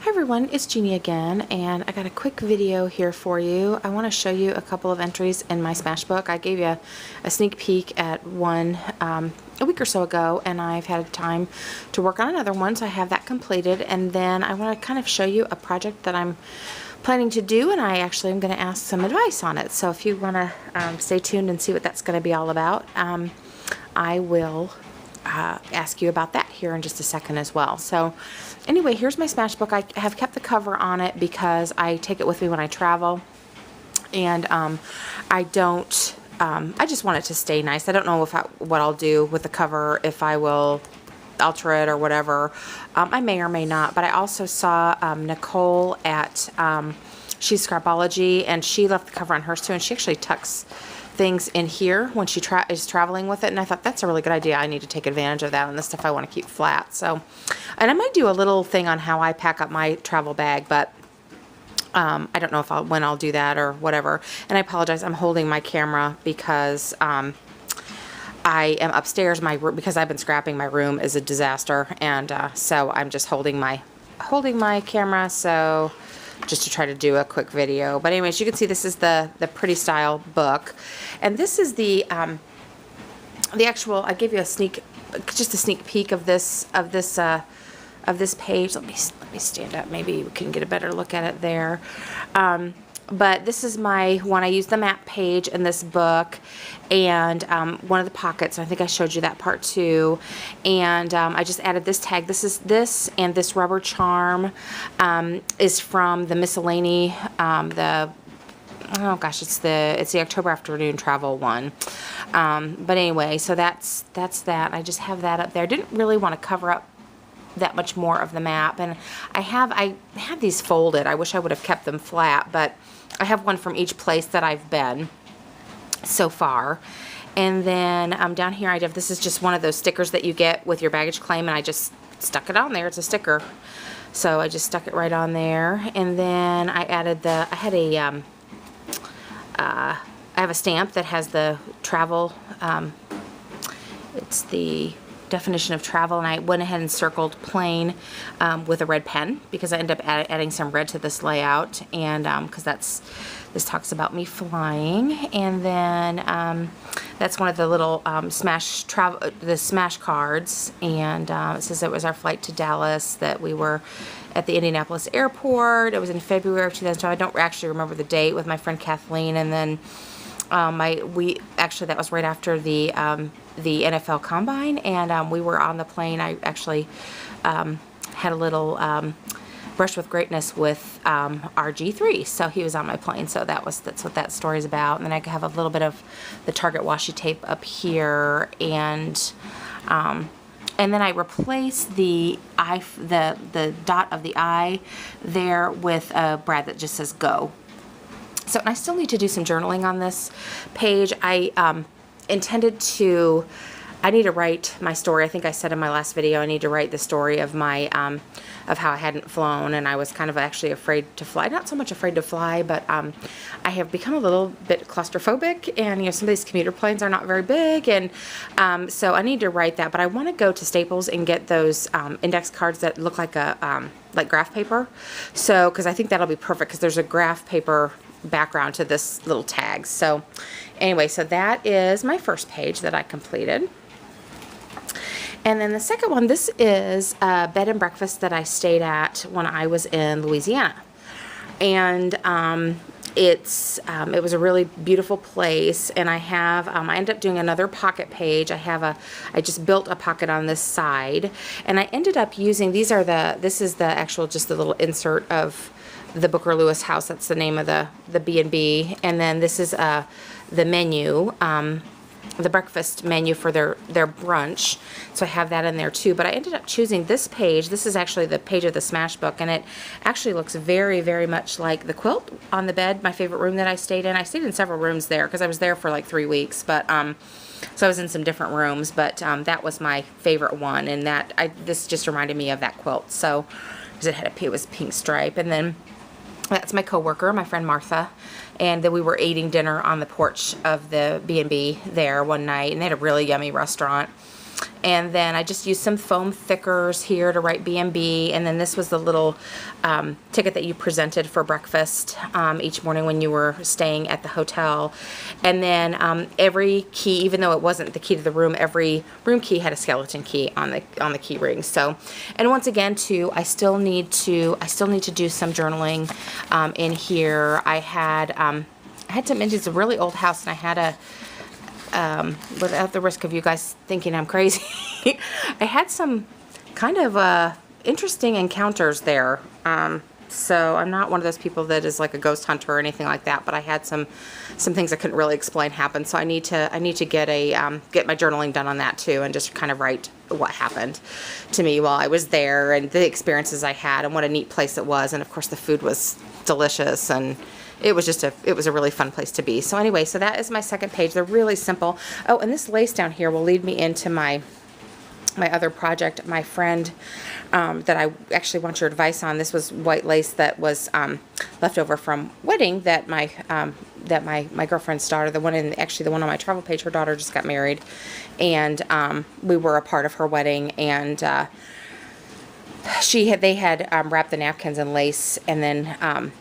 Hi everyone, it's Jeannie again, and I got a quick video here for you. I want to show you a couple of entries in my Smash book. I gave you a sneak peek at one a week or so ago, and I've had time to work on another one, so I have that completed. And then I want to kind of show you a project that I'm planning to do, and I actually am going to ask some advice on it. So if you want to stay tuned and see what that's going to be all about, I will ask you about that here in just a second as well. So anyway, here's my Smash book. I have kept the cover on it because I take it with me when I travel, and I just want it to stay nice. I don't know what I'll do with the cover, if I will alter it or whatever. I may or may not, but I also saw Nicole at She's Scrapology, and she left the cover on hers too, and she actually tucks things in here when she is traveling with it, and I thought that's a really good idea. I need to take advantage of that on the stuff I want to keep flat. So, and I might do a little thing on how I pack up my travel bag, but I don't know when I'll do that or whatever. And I apologize, I'm holding my camera because I am upstairs. My room, because I've been scrapping, my room is a disaster, and so I'm just holding my camera, so just to try to do a quick video. But anyways, you can see this is the Pretty Style book, and this is the actual. I gave you just a sneak peek of this page. Let me stand up. Maybe we can get a better look at it there. But this is my one. I used the map page in this book, and one of the pockets. I think I showed you that part too. And I just added this tag. This and this rubber charm is from the miscellany. Oh gosh, it's the October afternoon travel one. But anyway, so that's that. I just have that up there. I didn't really want to cover up that much more of the map, and I have these folded. I wish I would have kept them flat, but I have one from each place that I've been so far. And then down here this is just one of those stickers that you get with your baggage claim, and I just stuck it on there. It's a sticker, so I just stuck it right on there. And then I added I have a stamp that has the travel, it's the definition of travel, and I went ahead and circled plain with a red pen because I ended up adding some red to this layout, and because this talks about me flying. And then that's one of the little Smash cards, and it says it was our flight to Dallas, that we were at the Indianapolis airport. It was in February of 2012. I don't actually remember the date, with my friend Kathleen, and then that was right after the NFL Combine, and we were on the plane. I actually had a little brush with greatness with RG3, so he was on my plane. So that's what that story's about. And then I have a little bit of the Target washi tape up here, and then I replaced the dot of the I there with a brad that just says go. So, and I still need to do some journaling on this page. I need to write my story. I think I said in my last video, I need to write the story of my, of how I hadn't flown, and I was kind of actually afraid to fly. Not so much afraid to fly, but I have become a little bit claustrophobic, and some of these commuter planes are not very big, and so I need to write that. But I want to go to Staples and get those index cards that look like like graph paper. So, because I think that'll be perfect, because there's a graph paper background to this little tag. So anyway, so that is my first page that I completed. And then the second one, this is a bed and breakfast that I stayed at when I was in Louisiana. And it was a really beautiful place, and I ended up doing another pocket page. I just built a pocket on this side, and I ended up using, this is the actual, just the little insert of the Booker Lewis house. That's the name of the B&B. And then this is the menu, the breakfast menu for their brunch. So I have that in there too. But I ended up choosing this page. This is actually the page of the Smash book, and it actually looks very, very much like the quilt on the bed, my favorite room that I stayed in. I stayed in several rooms there because I was there for like 3 weeks, but so I was in some different rooms, but that was my favorite one, and this just reminded me of that quilt. So because it was pink stripe. And then that's my coworker, my friend Martha, and then we were eating dinner on the porch of the B&B there one night, and they had a really yummy restaurant. And then I just used some foam thickers here to write B&B. And then this was the little ticket that you presented for breakfast each morning when you were staying at the hotel. And then every key, even though it wasn't the key to the room, every room key had a skeleton key on the key ring. So, and once again too, I still need to do some journaling in here. I had some, it's a really old house, and I had a without the risk of you guys thinking I'm crazy, I had some kind of interesting encounters there. So I'm not one of those people that is like a ghost hunter or anything like that, but I had some things I couldn't really explain happen. So I need to get my journaling done on that too, and just kind of write what happened to me while I was there, and the experiences I had, and what a neat place it was. And of course the food was delicious, and it was a really fun place to be. So anyway, so that is my second page. They're really simple. Oh, and this lace down here will lead me into my other project. My friend that I actually want your advice on. This was white lace that was left over from wedding that my girlfriend's daughter, the one on my travel page, her daughter just got married, and we were a part of her wedding, and they had wrapped the napkins in lace and then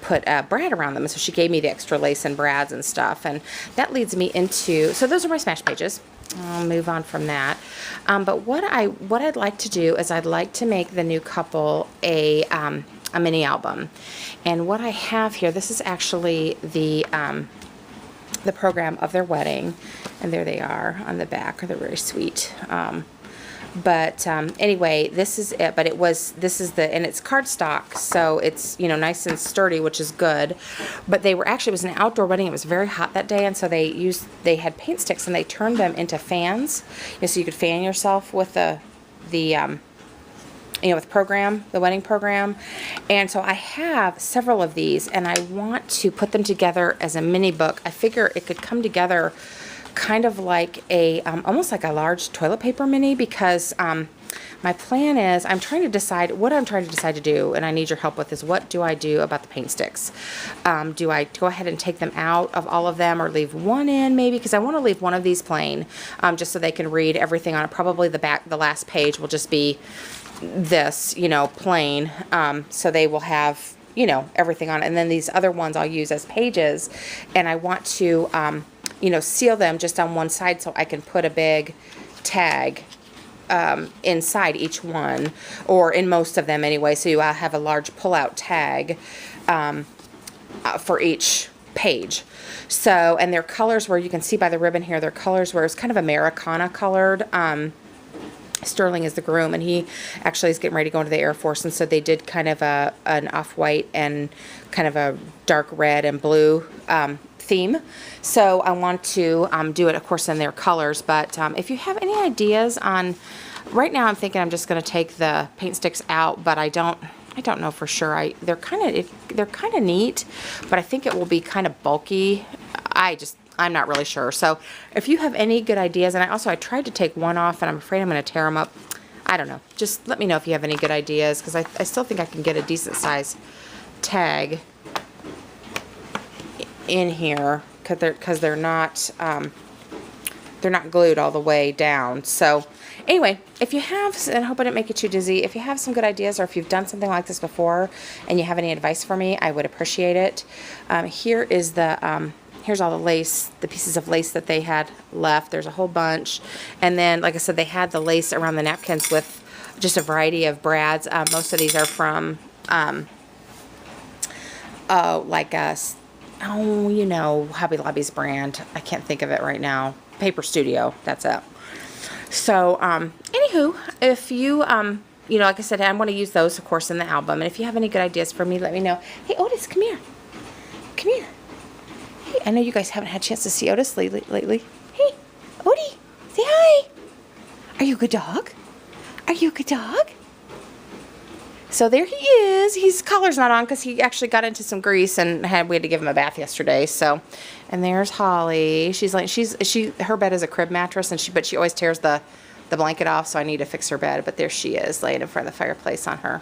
put brad around them, and so she gave me the extra lace and brads and stuff, and that leads me into, so those are my smash pages. I'll move on from that. But what I'd like to do is I'd like to make the new couple a mini album. And what I have here, this is actually the program of their wedding, and there they are on the back. They're very sweet. Anyway, this is it. But and it's cardstock, so it's, nice and sturdy, which is good. But it was an outdoor wedding. It was very hot that day, and so they had paint sticks, and they turned them into fans, so you could fan yourself with with the wedding program. And so I have several of these, and I want to put them together as a mini book. I figure it could come together kind of like almost like a large toilet paper mini, because my plan is I'm trying to decide to do, and I need your help with, is what do I do about the paint sticks? Do I go ahead and take them out of all of them, or leave one in maybe? Because I want to leave one of these plain, just so they can read everything on it. Probably the last page will just be this, plain, so they will have, everything on it. And then these other ones I'll use as pages, and I want to seal them just on one side so I can put a big tag inside each one, or in most of them anyway, so you have a large pull-out tag for each page. So, and their colors, where you can see by the ribbon here, their colors were, it's kind of Americana colored. Sterling is the groom, and he actually is getting ready to go into the Air Force, and so they did kind of an off-white and kind of a dark red and blue theme. So I want to do it, of course, in their colors. But if you have any ideas on, right now I'm thinking I'm just going to take the paint sticks out, but I don't know for sure. They're kind of neat, but I think it will be kind of bulky. I'm not really sure. So if you have any good ideas, and I tried to take one off, and I'm afraid I'm going to tear them up. I don't know. Just let me know if you have any good ideas, because I still think I can get a decent size tag in here, because they're not glued all the way down. So anyway, if you have, and I hope I didn't make you too dizzy, if you have some good ideas, or if you've done something like this before and you have any advice for me, I would appreciate it. Here is here's all the lace, the pieces of lace that they had left. There's a whole bunch. And then, like I said, they had the lace around the napkins with just a variety of brads. Most of these are from, Hobby Lobby's brand. I can't think of it right now. Paper Studio, that's it. So, anywho, if you, like I said, I want to use those, of course, in the album. And if you have any good ideas for me, let me know. Hey, Otis, come here. Come here. Hey, I know you guys haven't had a chance to see Otis lately. Hey, Odie, say hi. Are you a good dog? Are you a good dog? So there he is. His collar's not on because he actually got into some grease, and we had to give him a bath yesterday. So, and there's Holly. Her bed is a crib mattress, but she always tears the blanket off, so I need to fix her bed. But there she is, laying in front of the fireplace on her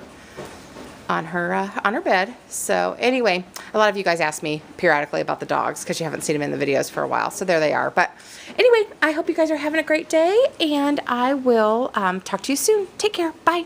on her bed. So anyway, a lot of you guys ask me periodically about the dogs because you haven't seen them in the videos for a while. So there they are. But anyway, I hope you guys are having a great day, and I will talk to you soon. Take care. Bye.